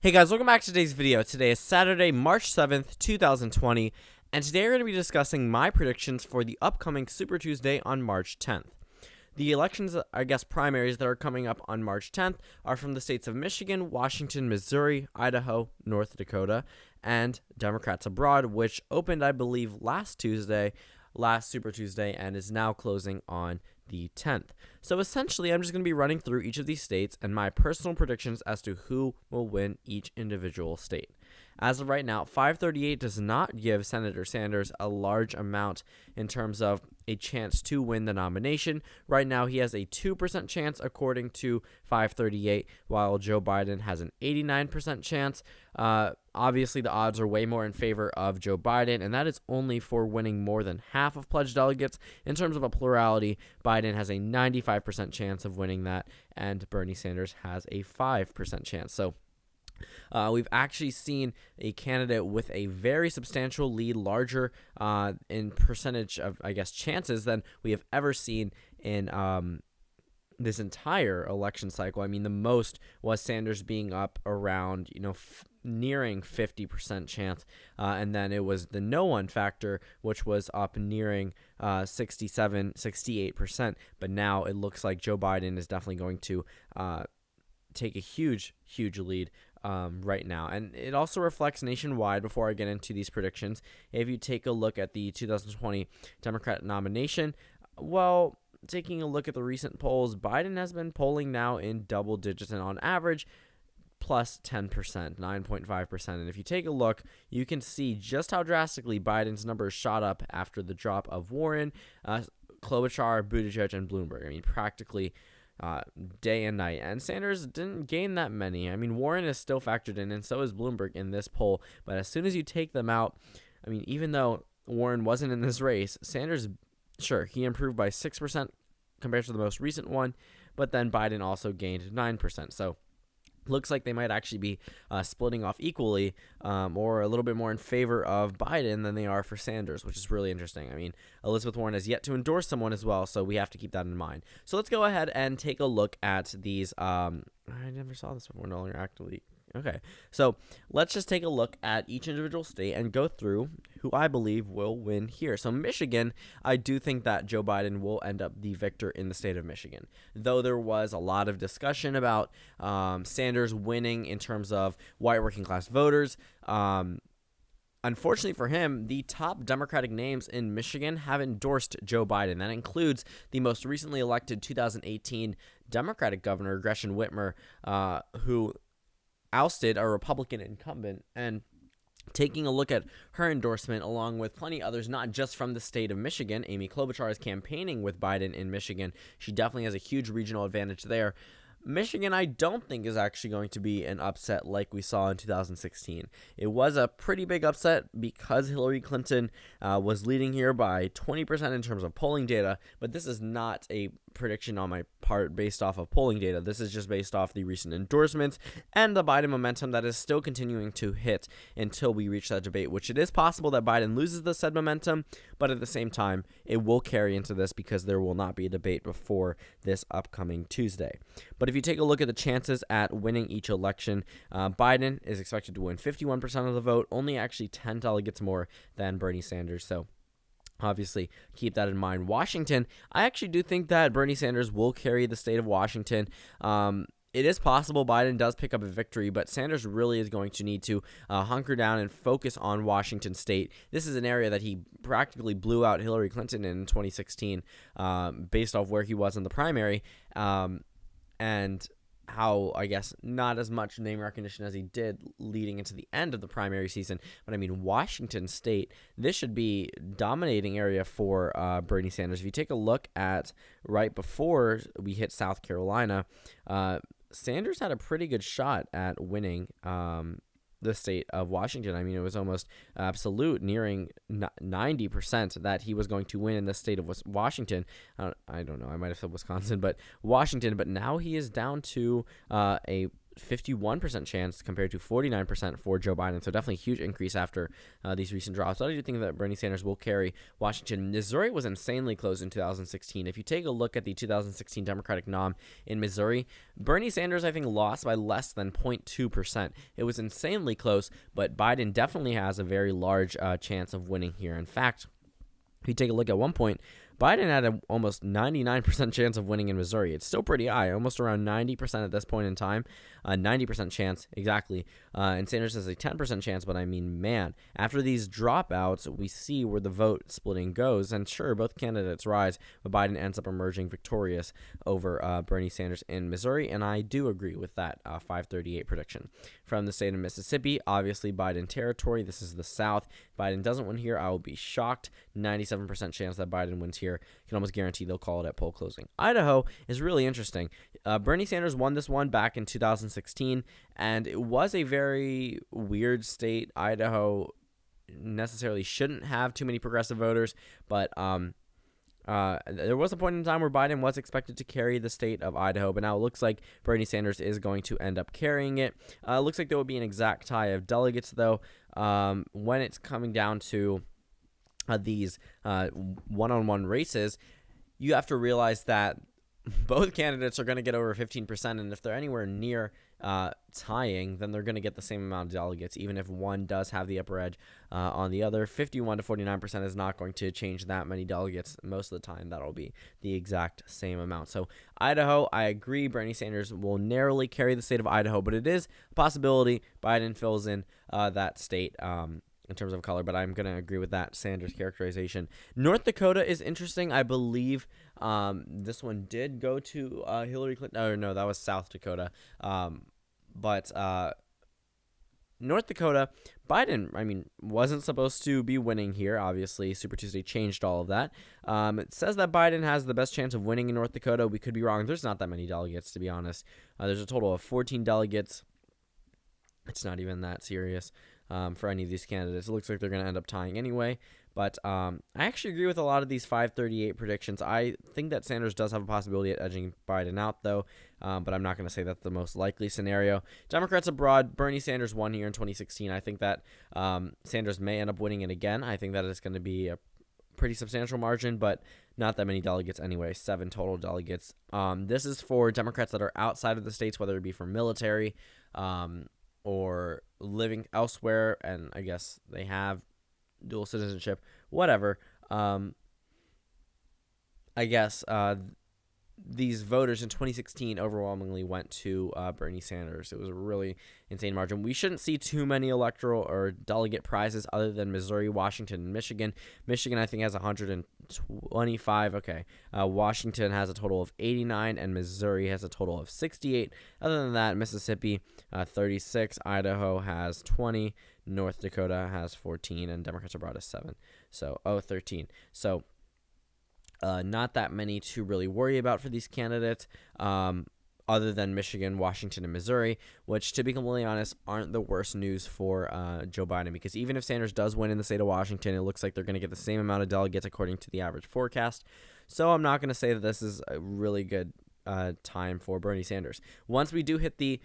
Hey guys, welcome back to today's video. Today is Saturday, March 7th, 2020, and today we're going to be discussing my predictions for the upcoming Super Tuesday on March 10th. The elections, primaries that are coming up on March 10th are from the states of Michigan, Washington, Missouri, Idaho, North Dakota, and Democrats Abroad, which opened, I believe, last Super Tuesday, and is now closing on the 10th. So essentially, I'm just going to be running through each of these states and my personal predictions as to who will win each individual state. As of right now, 538 does not give Senator Sanders a large amount in terms of a chance to win the nomination. Right now, he has a 2% chance according to 538, while Joe Biden has an 89% chance. Obviously, the odds are way more in favor of Joe Biden, and that is only for winning more than half of pledged delegates. In terms of a plurality, Biden has a 95% chance of winning that, and Bernie Sanders has a 5% chance. So we've actually seen a candidate with a very substantial lead, larger in percentage of, chances than we have ever seen in this entire election cycle. I mean, the most was Sanders being up around, nearing 50% chance, and then it was the no one factor, which was up nearing 68%. But now it looks like Joe Biden is definitely going to take a huge lead right now. And it also reflects nationwide. Before I get into these predictions, if you take a look at the 2020 Democrat nomination, well, taking a look at the recent polls, Biden has been polling now in double digits and on average plus 10%, 9.5%. And if you take a look, you can see just how drastically Biden's numbers shot up after the drop of Warren, Klobuchar, Buttigieg, and Bloomberg. I mean, practically day and night. And Sanders didn't gain that many. I mean, Warren is still factored in, and so is Bloomberg in this poll. But as soon as you take them out, I mean, even though Warren wasn't in this race, Sanders, sure, he improved by 6% compared to the most recent one, but then Biden also gained 9%. So looks like they might actually be splitting off equally or a little bit more in favor of Biden than they are for Sanders, which is really interesting. I mean, Elizabeth Warren has yet to endorse someone as well, so we have to keep that in mind. So let's go ahead and take a look at these. I never saw this before. No longer actively. Okay, so let's just take a look at each individual state and go through who I believe will win here. So Michigan, I do think that Joe Biden will end up the victor in the state of Michigan, though there was a lot of discussion about Sanders winning in terms of white working class voters. Unfortunately for him, the top Democratic names in Michigan have endorsed Joe Biden. That includes the most recently elected 2018 Democratic governor, Gretchen Whitmer, who ousted a Republican incumbent. And taking a look at her endorsement, along with plenty others, not just from the state of Michigan, Amy Klobuchar is campaigning with Biden in Michigan. She definitely has a huge regional advantage there. Michigan, I don't think, is actually going to be an upset like we saw in 2016. It was a pretty big upset because Hillary Clinton was leading here by 20% in terms of polling data, but this is not a prediction on my part based off of polling data. This is just based off the recent endorsements and the Biden momentum that is still continuing to hit until we reach that debate, which it is possible that Biden loses the said momentum, but at the same time, it will carry into this because there will not be a debate before this upcoming Tuesday. But if you take a look at the chances at winning each election, Biden is expected to win 51% of the vote, only actually 10 delegates more than Bernie Sanders. So obviously, keep that in mind. Washington, I actually do think that Bernie Sanders will carry the state of Washington. It is possible Biden does pick up a victory, but Sanders really is going to need to hunker down and focus on Washington state. This is an area that he practically blew out Hillary Clinton in 2016 based off where he was in the primary. And how, not as much name recognition as he did leading into the end of the primary season. But I mean, Washington State, this should be dominating area for Bernie Sanders. If you take a look at right before we hit South Carolina, Sanders had a pretty good shot at winning the state of Washington. I mean, it was almost absolute, nearing 90% that he was going to win in the state of Washington. I don't know. I might have said Wisconsin, but Washington. But now he is down to a 51% chance compared to 49% for Joe Biden. So definitely a huge increase after these recent drops. So I do think that Bernie Sanders will carry Washington. Missouri was insanely close in 2016. If you take a look at the 2016 Democratic nom in Missouri, Bernie Sanders, I think, lost by less than 0.2%. It was insanely close, but Biden definitely has a very large chance of winning here. In fact, if you take a look at one point, Biden had an almost 99% chance of winning in Missouri. It's still pretty high, almost around 90% at this point in time. 90% chance, exactly. And Sanders has a 10% chance, but I mean, man, after these dropouts, we see where the vote splitting goes. And sure, both candidates rise, but Biden ends up emerging victorious over Bernie Sanders in Missouri. And I do agree with that 538 prediction. From the state of Mississippi, obviously Biden territory. This is the South. Biden doesn't win here, I will be shocked. 97% chance that Biden wins here. You can almost guarantee they'll call it at poll closing. Idaho is really interesting. Bernie Sanders won this one back in 2016, and it was a very weird state. Idaho necessarily shouldn't have too many progressive voters, but there was a point in time where Biden was expected to carry the state of Idaho, but now it looks like Bernie Sanders is going to end up carrying it. It looks like there will be an exact tie of delegates, though, when it's coming down to these one-on-one races. You have to realize that both candidates are going to get over 15%, and if they're anywhere near tying, then they're going to get the same amount of delegates, even if one does have the upper edge on the other. 51 to 49% is not going to change that many delegates. Most of the time, that'll be the exact same amount. So Idaho, I agree, Bernie Sanders will narrowly carry the state of Idaho, but it is a possibility Biden fills in that state in terms of color, but I'm going to agree with that Sanders characterization. North Dakota is interesting. I believe this one did go to Hillary Clinton. Oh, no, that was South Dakota. But North Dakota, Biden, wasn't supposed to be winning here. Obviously, Super Tuesday changed all of that. It says that Biden has the best chance of winning in North Dakota. We could be wrong. There's not that many delegates, to be honest. There's a total of 14 delegates. It's not even that serious for any of these candidates. It looks like they're going to end up tying anyway. But I actually agree with a lot of these 538 predictions. I think that Sanders does have a possibility at edging Biden out, though. But I'm not going to say that's the most likely scenario. Democrats abroad, Bernie Sanders won here in 2016. I think that Sanders may end up winning it again. I think that it's going to be a pretty substantial margin, but not that many delegates anyway. 7 total delegates. This is for Democrats that are outside of the states, whether it be for military or living elsewhere, and I guess they have dual citizenship, whatever. I guess these voters in 2016 overwhelmingly went to Bernie Sanders. It was a really insane margin. We shouldn't see too many electoral or delegate prizes other than Missouri, Washington, and Michigan. Michigan, I think, has 125. Okay. Washington has a total of 89, and Missouri has a total of 68. Other than that, Mississippi, 36. Idaho has 20. North Dakota has 14, and Democrats abroad is 7. So, 13. So, not that many to really worry about for these candidates, other than Michigan, Washington, and Missouri, which, to be completely honest, aren't the worst news for Joe Biden, because even if Sanders does win in the state of Washington, it looks like they're going to get the same amount of delegates according to the average forecast. So I'm not going to say that this is a really good time for Bernie Sanders. Once we do hit the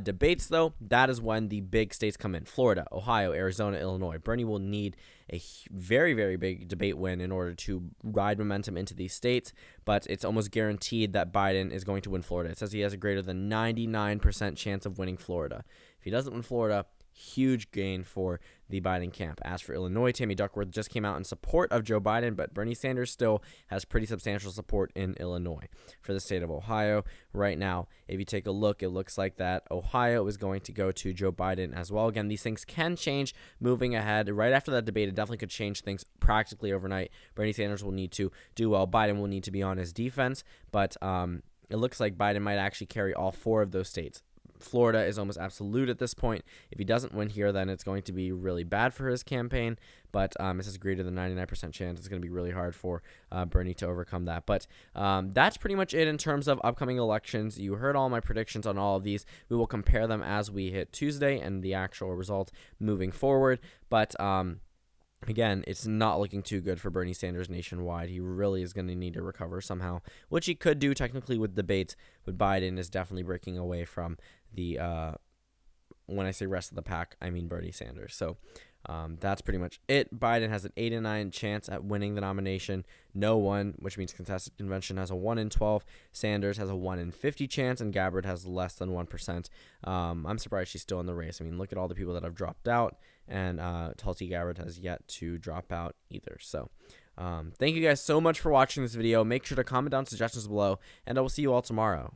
debates, though, that is when the big states come in. Florida, Ohio, Arizona, Illinois. Bernie will need a very, very big debate win in order to ride momentum into these states, but it's almost guaranteed that Biden is going to win Florida. It says he has a greater than 99% chance of winning Florida. If he doesn't win Florida, huge gain for the Biden camp. As for Illinois, Tammy Duckworth just came out in support of Joe Biden, but Bernie Sanders still has pretty substantial support in Illinois. For the state of Ohio, right now, if you take a look, it looks like that Ohio is going to go to Joe Biden as well. Again, these things can change moving ahead. Right after that debate, it definitely could change things practically overnight. Bernie Sanders will need to do well. Biden will need to be on his defense, but it looks like Biden might actually carry all 4 of those states. Florida is almost absolute at this point. If he doesn't win here, then it's going to be really bad for his campaign. But this is greater than 99% chance. It's going to be really hard for Bernie to overcome that. But that's pretty much it in terms of upcoming elections. You heard all my predictions on all of these. We will compare them as we hit Tuesday and the actual results moving forward. But Again, it's not looking too good for Bernie Sanders nationwide. He really is going to need to recover somehow, which he could do technically with debates, but Biden is definitely breaking away from the, when I say rest of the pack, I mean Bernie Sanders. So that's pretty much it. Biden has an 8 in 9 chance at winning the nomination. No one, which means contested convention, has a 1 in 12. Sanders has a 1 in 50 chance, and Gabbard has less than 1%. I'm surprised she's still in the race. I mean, look at all the people that have dropped out, and Tulsi Gabbard has yet to drop out either. So thank you guys so much for watching this video. Make sure to comment down suggestions below, and I will see you all tomorrow.